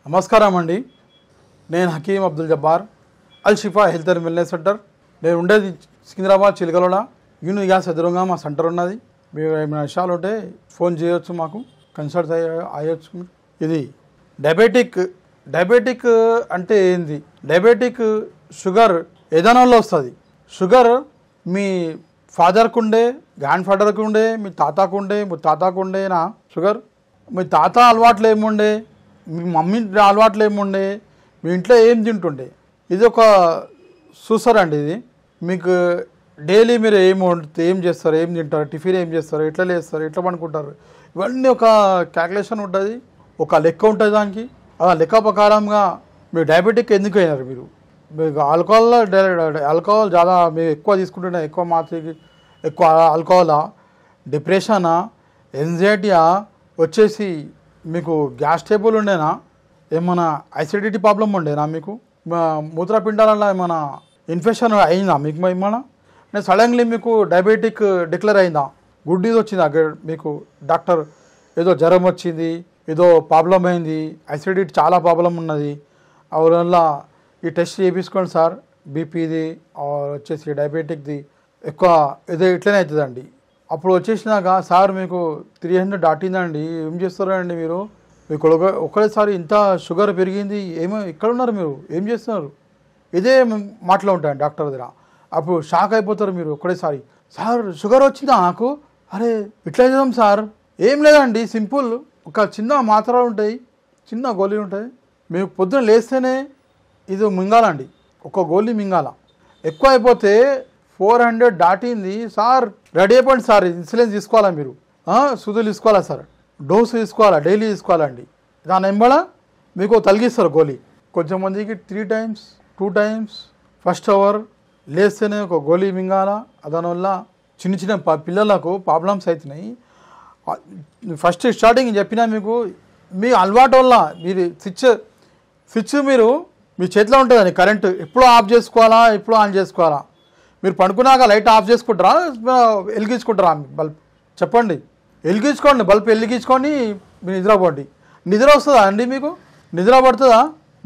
నమస్కారం అండి. నేను హకీం అబ్దుల్ జబ్బార్, అల్ షిఫా హెల్త్ అండ్ వెల్నెస్ సెంటర్. నేను ఉండేది సికింద్రాబాద్ చిలకలోడ. యూనిట్ గ్యాస్ ఎదురుగా మా సెంటర్ ఉన్నది. మీరు ఏమైనా విషయాలు ఉంటే ఫోన్ చేయొచ్చు, మాకు కన్సల్ట్ అయ్యొచ్చు. ఇది డయాబెటిక్ అంటే ఏంది? డయాబెటిక్ షుగర్ ఏదైనా వస్తుంది. షుగర్ మీ ఫాదర్కు ఉండే, గ్రాండ్ ఫాదర్కు ఉండే, మీ తాతకు ఉండే, మీ తాతకు ఉండేనా షుగర్? మీ తాత అలవాట్లు ఏముండే, మీ మమ్మీ అలవాట్లు ఏముండే, మీ ఇంట్లో ఏం తింటుండే? ఇది ఒక చూసారా అండి. ఇది మీకు డైలీ మీరు ఏం చేస్తారు, ఏం తింటారు, టిఫిన్ ఏం చేస్తారు, ఎట్లా లేస్తారు, ఎట్లా పడుకుంటారు, ఇవన్నీ ఒక క్యాల్కులేషన్ ఉంటుంది, ఒక లెక్క ఉంటుంది దానికి. ఆ లెక్క ప్రకారంగా మీరు డయాబెటిక్ ఎందుకు అయినారు? మీకు ఆల్కహాల్ చాలా మీరు ఎక్కువ తీసుకుంటున్నా, ఎక్కువ మాత్రకి ఎక్కువ ఆల్కహాలా, డిప్రెషనా, ఎంజైటీయా, వచ్చేసి మీకు గ్యాస్ ట్రబుల్ ఉండేనా, ఏమైనా అసిడిటీ ప్రాబ్లం ఉండేనా, మీకు మూత్రపిండాలలో ఏమైనా ఇన్ఫెక్షన్ అయిందా మీకు? ఏమన్నా నేను సడన్లీ మీకు డయాబెటిక్ డిక్లేర్ అయిందా? గుడ్ న్యూస్ వచ్చిందా మీకు? డాక్టర్ ఏదో జ్వరం వచ్చింది, ఏదో ప్రాబ్లం అయింది, అసిడిటీ చాలా ప్రాబ్లం ఉన్నది, అందువల్ల ఈ టెస్ట్ చేయించుకోండి సార్, బీపీది వచ్చేసి డయాబెటిక్ది ఎక్కువ ఏదో ఇట్లనే అవుతుందండి. అప్పుడు వచ్చేసినాక సార్ మీకు 300 దాటిందండి, ఏం చేస్తారండి మీరు? మీకు ఒకటేసారి ఇంత షుగర్ పెరిగింది, ఏమో ఇక్కడ ఉన్నారు మీరు, ఏం చేస్తున్నారు? ఇదే మాటలు ఉంటాయండి డాక్టర్ దగ్గర. అప్పుడు షాక్ అయిపోతారు మీరు ఒకటేసారి. సార్ షుగర్ వచ్చిందా నాకు? అరే ఇట్లా చేద్దాం సార్. ఏం లేదండి, సింపుల్. ఒక చిన్న మాత్రలు ఉంటాయి, చిన్న గోళీలు ఉంటాయి. మీకు పొద్దున లేస్తేనే ఇది మింగాలండి, ఒక గోళీ మింగాల. ఎక్కువ అయిపోతే 400 దాటింది సార్, రెడీ అయిపోండి సార్, ఇన్సులిన్ తీసుకోవాలా మీరు, సూదులు తీసుకోవాలా సార్, డోసు తీసుకోవాలా, డైలీ తీసుకోవాలండి. దాని ఎంబడ మీకు తొలగిస్తారు గోళీ. కొంచెంమందికి 3 times 2 times ఫస్ట్ అవర్ లేస్తేనే ఒక గోళీ మింగాల. దానివల్ల చిన్న చిన్న పిల్లలకు ప్రాబ్లమ్స్ అవుతున్నాయి. ఫస్ట్ స్టార్టింగ్ చెప్పినా మీకు, మీ అలవాటు వల్ల మీరు స్విచ్ మీరు మీ చేతిలో ఉంటుందండి. కరెంటు ఎప్పుడు ఆఫ్ చేసుకోవాలా, ఎప్పుడు ఆన్ చేసుకోవాలా? మీరు పడుకున్నాక లైట్ ఆఫ్ చేసుకుంటారా, వెలిగించుకుంటారా బల్బ్? చెప్పండి. వెలిగించుకోండి, బల్బ్ వెలిగించుకొని మీరు నిద్రపోండి. నిద్ర వస్తుందా అండి మీకు? నిద్ర పడుతుందా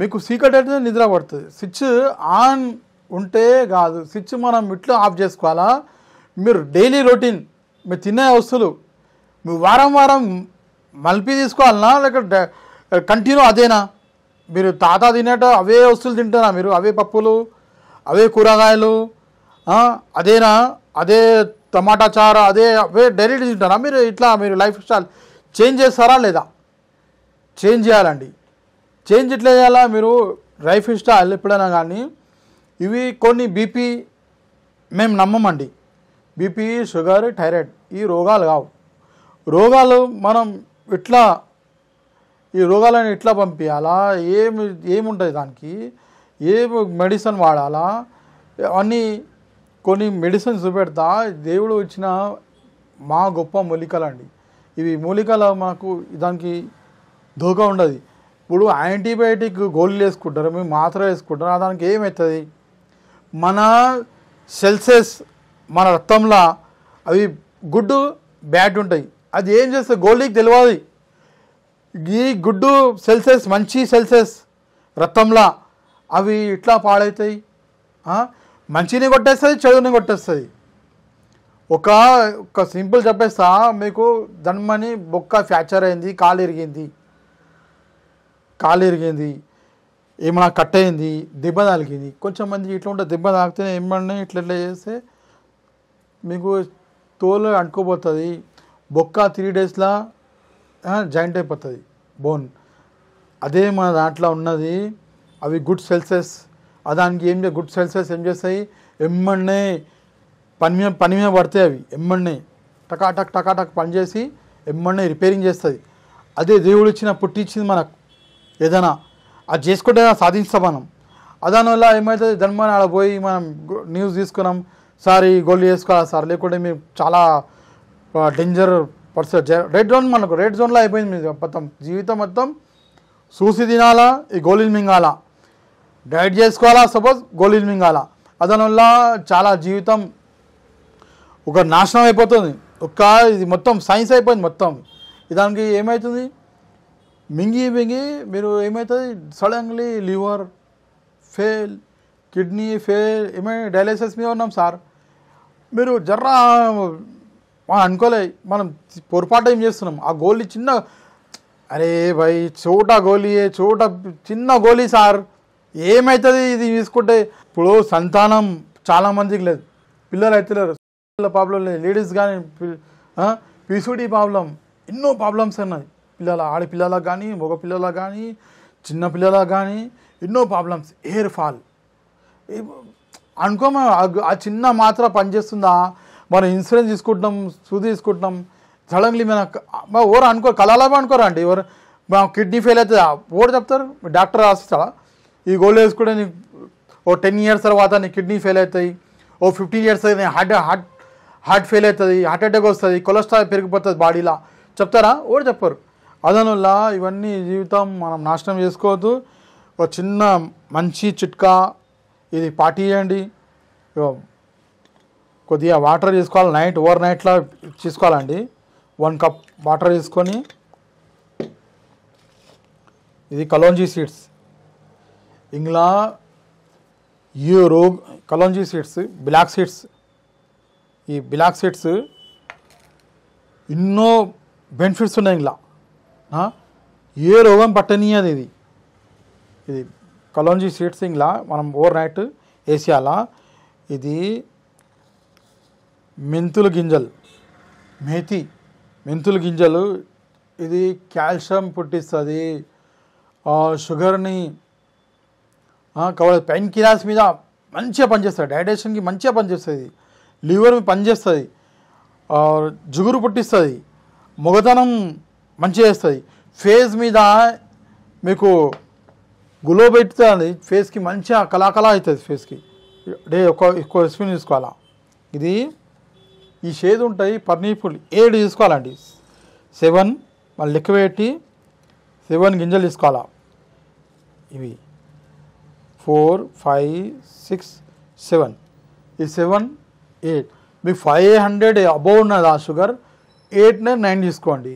మీకు? సీక్రెట్ అయితే నిద్ర పడుతుంది. స్విచ్ ఆన్ ఉంటే కాదు, స్విచ్ మనం ఇట్లా ఆఫ్ చేసుకోవాలా. మీరు డైలీ రొటీన్ మీరు తినే వస్తువులు మీరు వారం మలిపి తీసుకోవాలన్నా, లేక కంటిన్యూ అదేనా? మీరు తాత తినేట అవే వస్తువులు తింటారా మీరు? అవే పప్పులు, అవే కూరగాయలు, అదేనా? అదే టమాటా చారు, అవే డైలీ తింటారా మీరు? ఇట్లా మీరు లైఫ్ స్టైల్ చేంజ్ చేస్తారా లేదా? చేంజ్ చేయాలండి. చేంజ్ ఎట్లా చేయాలా? మీరు లైఫ్ స్టైల్ ఎప్పుడైనా కానీ ఇవి కొన్ని బీపీ మేము నమ్మమండి. బీపీ, షుగర్, థైరాయిడ్ ఈ రోగాలు కావు. రోగాలు మనం ఇట్లా ఈ రోగాలను ఇట్లా పంపించాలా, ఏముంటుంది దానికి, ఏ మెడిసిన్ వాడాలా, అన్నీ కొన్ని మెడిసిన్స్ చూపెడతా. దేవుడు ఇచ్చిన మా గొప్ప మూలికలు అండి ఇవి. మూలికలు మాకు దానికి దోకా ఉండదు. ఇప్పుడు యాంటీబయాటిక్ గోళీలు వేసుకుంటారు, మేము మాత్ర వేసుకుంటారు, దానికి ఏమవుతుంది? మన సెల్సెస్ మన రక్తంలో అవి గుడ్ బ్యాడ్ ఉంటాయి. అది ఏం చేస్తుంది గోళీకి తెలియదు. ఈ గుడ్డు సెల్సెస్, మంచి సెల్సెస్ రక్తంలో అవి ఇట్లా పాడవుతాయి. మంచిని కొట్టేస్తుంది, చెడుని కొట్టేస్తుంది. ఒక సింపుల్ చెప్పేస్తా మీకు. దన్మని బొక్క ఫ్రాక్చర్ అయింది, కాలు ఇరిగింది, ఏమైనా కట్ అయింది, దెబ్బ తాకింది. కొంచెం మంది ఇట్లా ఉంటుంది, దెబ్బ తాకితే ఏమన్నా ఇట్లా చేస్తే మీకు తోలు అంటుకోపోతుంది. బొక్క 3 daysలో జాయింట్ అయిపోతుంది బోన్. అదే మన దాంట్లో ఉన్నది. అవి గుడ్ సెల్సెస్. దానికి గుడ్ సెల్సెస్ ఏం చేస్తాయి? ఎమ్మన్నే పని మీద పడతాయి. అవి ఎమ్మన్నే టకాటక్ పనిచేసి ఎమ్మన్నే రిపేరింగ్ చేస్తుంది. అదే దేవుడు పుట్టించింది మనకు. ఏదైనా అది చేసుకుంటే సాధిస్తాం మనం. దానివల్ల ఏమవుతుంది? దానిమని ఆడ పోయి మనం న్యూస్ తీసుకున్నాం, సార్ ఈ గోళీ వేసుకోవాలా సార్, లేకుంటే మేము చాలా డేంజర్ పర్సన్. రెడ్ జోన్లో అయిపోయింది మీ మొత్తం జీవితం. మొత్తం చూసి తినాలా, ఈ గోళీలు మింగాలా, డైట్ చేసుకోవాలా, సపోజ్ గోళీలు మింగాలా. దానివల్ల చాలా జీవితం ఒక నాశనం అయిపోతుంది. ఇది మొత్తం సైన్స్ అయిపోయింది మొత్తం. దానికి ఏమవుతుంది? మింగి మింగి మీరు ఏమవుతుంది suddenly liver fail, kidney fail, ఏమైనా డయాలసిస్ మీద ఉన్నాం సార్. మీరు జర్రా అనుకోలే, మనం పొరపాటు ఏం చేస్తున్నాం, ఆ గోళీ చిన్న, అరే భయ్ చోటా గోళీ, చోట చిన్న గోళీ సార్, ఏమవుతుంది ఇది తీసుకుంటే. ఇప్పుడు సంతానం చాలామందికి లేదు, పిల్లలు అయితే లేరు, ప్రాబ్లం లేదు, లేడీస్ కానీ పీసీడీ ప్రాబ్లం, ఎన్నో ప్రాబ్లమ్స్ ఉన్నాయి ఆడపిల్లలకు కానీ మగ పిల్లలకు కానీ చిన్న పిల్లలకు కానీ ఎన్నో ప్రాబ్లమ్స్. హెయిర్ ఫాల్ అనుకోమా, ఆ చిన్న మాత్ర పనిచేస్తుందా, మనం ఇన్సూరెన్స్ తీసుకుంటున్నాం, సూది తీసుకుంటున్నాం, సడన్లీ మన ఓరు అనుకో కళలో అనుకోరా అండి, ఎవరు మా కిడ్నీ ఫెయిల్ అవుతుందా ఓరు చెప్తారు, డాక్టర్ రాసిస్తాడా ఈ గోళ్ళు వేసుకుంటే నీకు ఓ 10 years తర్వాత నీ కిడ్నీ ఫెయిల్ అవుతాయి, ఓ 15 years నీ హార్ట్ ఫెయిల్ అవుతుంది, హార్ట్ అటాక్ వస్తుంది, కొలెస్ట్రాల్ పెరిగిపోతుంది బాడీలో, చెప్తారా ఓరు చెప్పరు. అదనుల్లా ఇవన్నీ జీవితం మనం నాశనం చేసుకోవద్దు. ఒక చిన్న మంచి చిట్కా ఇది పాటియండి. కొద్దిగా వాటర్ తీసుకోవాలి, ఓవర్ నైట్లో తీసుకోవాలండి. 1 cup వాటర్ తీసుకొని, ఇది కలోంజీ సీడ్స్, ఇంగ్లా ఈ రోగ్ కలోంజీ సీడ్స్, బ్లాక్ సీడ్స్, ఈ బ్లాక్ సీడ్స్ ఎన్నో బెనిఫిట్స్ ఉన్నాయి. ఇంగ్లా ఏ రోగం పట్టనీయదు ఇది కలోంజీ సీడ్స్. ఇంగ్లా మనం ఓవర్ నైట్ వేసేయాలా. ఇది మెంతుల గింజలు, మెంతుల గింజలు, ఇది కాల్షియం పుట్టిస్తుంది, షుగర్ని పెయిన్ కిల్లర్స్ మీద మంచిగా పనిచేస్తుంది, డైజెషన్కి మంచిగా పనిచేస్తుంది, లివర్ పనిచేస్తుంది, జుగురు పుట్టిస్తుంది, మొగతనం మంచిగా చేస్తుంది, ఫేస్ మీద మీకు గ్లో పెడుతుంది, ఫేస్కి మంచిగా కళాకళ అవుతుంది, ఫేస్కి ఎక్కువ స్పిన్ తీసుకోవాలా. ఇది ఈ షేడ్ ఉంటాయి పర్నీపుల్ 7 తీసుకోవాలండి, 7 మళ్ళీ లెక్క పెట్టి 7 గింజలు తీసుకోవాలా. ఇవి 4, 5, 6, 7, ఈ 7, 8 మీకు 500 అబోవ్ ఉన్నది ఆ షుగర్, 8, 9 తీసుకోండి.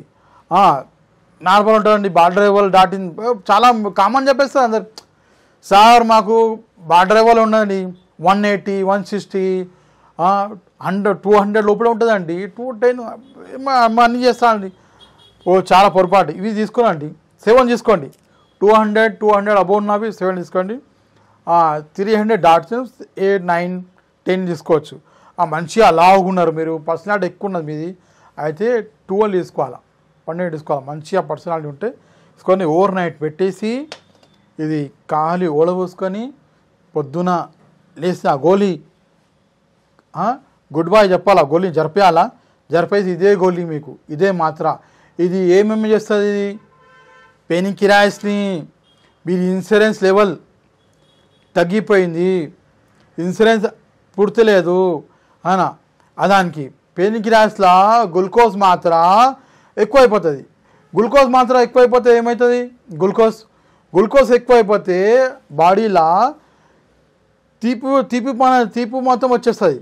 నార్మల్ ఉంటుందండి, బార్డర్ లెవెల్ దాటిన్ చాలా కామన్ చెప్పేస్తారు అందరు, సార్ మాకు బార్డర్ లెవెల్ ఉన్నదండి 180, 160, 100, 200 లోపల ఉంటుందండి, 210 అన్నీ చేస్తానండి. చాలా పొరపాటు. ఇవి తీసుకోనండి, 7 తీసుకోండి, 200 అబోవ్ ఉన్నవి 7 తీసుకోండి, 300 డాట్స్ 8, 9, 10 తీసుకోవచ్చు. మంచిగా లావుగున్నారు మీరు, పర్సనాలిటీ ఎక్కువ ఉన్నది మీది అయితే 12 తీసుకోవాలా, 12 తీసుకోవాలి. మంచిగా పర్సనాలిటీ ఉంటే తీసుకొని ఓవర్ నైట్ పెట్టేసి ఇది కాలి ఓడబోసుకొని పొద్దున లేచి ఆ గోళీ గుడ్ బై చెప్పాలా, గోళీ జరిపేయాలా, జరిపేసి ఇదే గోళీ మీకు ఇదే మాత్ర. ఇది ఏమేమి చేస్తుంది, ఇది పెయిన్ కిరాయిస్ని, మీరు ఇన్సూరెన్స్ లెవెల్ తగ్గిపోయింది, ఇన్సూరెన్స్ పుడతలేదు అదానికి పెయిన్ కిరాయిస్లా గ్లూకోజ్ మాత్ర ఎక్కువైపోతుంది. గ్లూకోజ్ మాత్ర ఎక్కువైపోతే ఏమవుతుంది, గ్లూకోజ్ ఎక్కువైపోతే బాడీలో తీపి మొత్తం వచ్చేస్తుంది,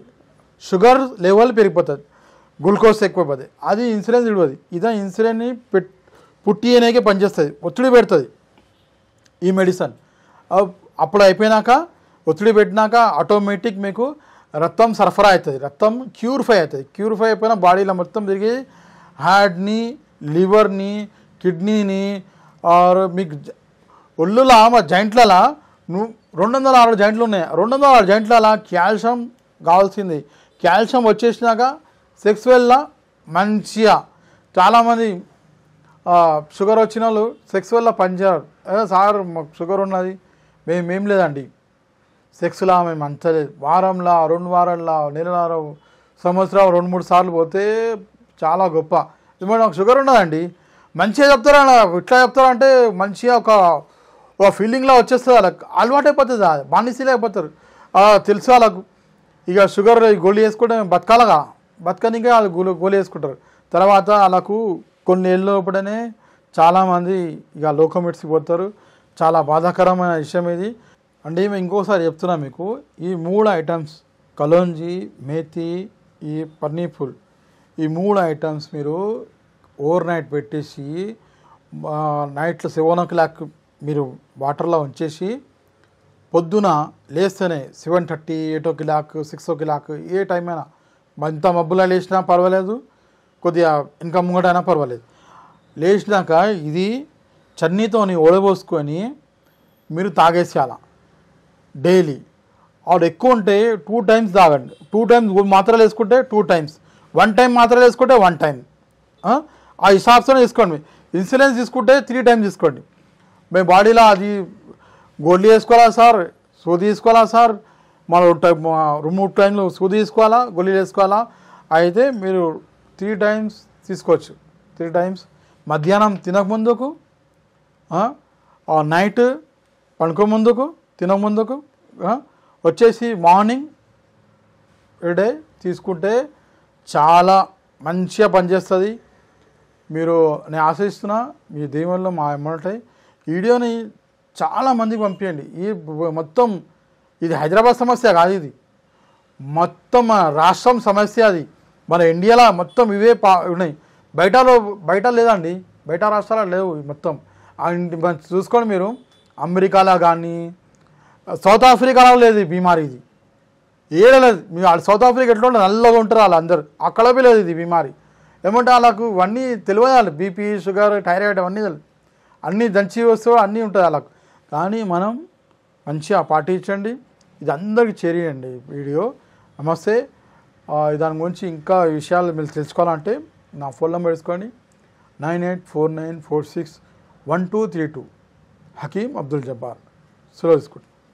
షుగర్ లెవెల్ పెరిగిపోతుంది, గ్లూకోజ్ ఎక్కువైపోతుంది. అది ఇన్సూరెన్స్ ఇవ్వదు. ఇదే ఇన్సూరెన్స్ని పుట్టి అనేకే పనిచేస్తుంది, ఒత్తిడి పెడుతుంది ఈ మెడిసిన్. అప్పుడు అయిపోయినాక ఒత్తిడి పెట్టినాక ఆటోమేటిక్ మీకు రక్తం సరఫరా అవుతుంది, రక్తం క్యూరిఫై అవుతుంది. క్యూరిఫై అయిపోయిన బాడీలో మొత్తం తిరిగి హార్ట్ని, లివర్ని, కిడ్నీని, మీకు ఒళ్ళులా మా జాయింట్లలో 206 జాయింట్లు ఉన్నాయి, 206 జాయింట్లలో కాల్షియం కావాల్సింది. కాల్షియం వచ్చేసినాక సెక్స్వెల్లా మంచిగా చాలామంది షుగర్ వచ్చిన వాళ్ళు సెక్స్వెల్లా పనిచేయరు. సార్ మాకు షుగర్ ఉన్నది, మేమేం లేదండి, సెక్స్లా మేము అంతలేదు, వారంలో 2 వారాల్లో, నెలలో, సంవత్సరం 2-3 సార్లు పోతే చాలా గొప్ప. ఇప్పుడు నాకు షుగర్ ఉన్నదండి, మంచిగా చెప్తారా, ఇట్లా చెప్తారంటే మంచిగా ఒక ఫీలింగ్లో వచ్చేస్తుంది, వాళ్ళకి అలవాటు అయిపోతుంది, బానిసీలు అయిపోతారు. తెలుసు వాళ్ళకు ఇక షుగర్ గోళీ వేసుకుంటే బతకాలగా, బతకనికే వాళ్ళు గోళీ వేసుకుంటారు. తర్వాత వాళ్ళకు కొన్ని ఏళ్ళ లోపలనే చాలామంది ఇక లోకమెట్స్కి పోతారు. చాలా బాధాకరమైన విషయం ఇది అంటే. ఇంకోసారి చెప్తున్నా మీకు, ఈ 3 ఐటమ్స్ కలోంజీ, మేతి, ఈ పన్నీఫుల్, ఈ 3 ఐటమ్స్ మీరు ఓవర్ నైట్ పెట్టేసి నైట్లో 7 o'clock మీరు వాటర్లో ఉంచేసి పొద్దున లేస్తేనే 7:30, 8 o'clock, 6 o'clock ఏ టైం అయినా ఎంత మబ్బులా లేచినా పర్వాలేదు, కొద్దిగా ఇంకా ముంగటైనా పర్వాలేదు. లేచినాక ఇది చన్నీతోని ఓడబోసుకొని మీరు తాగేసేయాల డైలీ. ఆవిడ ఎక్కువ ఉంటే 2 times తాగండి. 2 times మాత్రలు వేసుకుంటే 2 times, 1 time మాత్రలు వేసుకుంటే 1 time. ఆ హిసాబ్తోనే తీసుకోండి. ఇన్సులిన్స్ తీసుకుంటే 3 times తీసుకోండి. మీ బాడీలో అది గోళీ వేసుకోవాలా సార్, సూది తీసుకోవాలా సార్, మనం 3 times సూది తీసుకోవాలా, గోళీలు వేసుకోవాలా, అయితే మీరు 3 times తీసుకోవచ్చు. 3 times మధ్యాహ్నం తినకముందుకు, నైట్ పడుకోముందుకు, తినకముందుకు, వచ్చేసి మార్నింగ్ డే తీసుకుంటే చాలా మంచిగా పనిచేస్తుంది. నేను ఆశిస్తున్నా మీ దీవెనలో మా ఎమ్మటాయి వీడియోని చాలా మందికి పంపించండి. ఈ మొత్తం ఇది హైదరాబాద్ సమస్య కాదు, ఇది మొత్తం రాష్ట్రం సమస్య. అది మన ఇండియాలో మొత్తం ఇవే ఉన్నాయి. బయట లేదండి, బయట రాష్ట్రాలు లేవు మొత్తం. చూసుకోండి మీరు, అమెరికాలో కానీ సౌత్ ఆఫ్రికాలో లేదు ఈ బీమారి. ఇది ఏడలేదు. మీరు సౌత్ ఆఫ్రికా ఎట్లా ఉంటుంది, నల్లగా ఉంటారు వాళ్ళందరూ, అక్కడ లేదు ఇది బీమారి. ఏమంటే వాళ్ళకు ఇవన్నీ తెలియదు, బీపీ, షుగర్, థైరాయిడ్ అవన్నీ అన్నీ దంచి వస్తువు అన్నీ ఉంటుంది వాళ్ళకు. కానీ మనం మంచిగా పాటించండి, ఇది అందరికీ చేరియండి వీడియో. నమస్తే. దాని గురించి ఇంకా విషయాలు మీరు తెలుసుకోవాలంటే నా ఫోన్ నెంబర్ వేసుకోండి, 9849461232. హకీమ్ అబ్దుల్ జబ్బార్. సెలవు తీసుకుంటాను.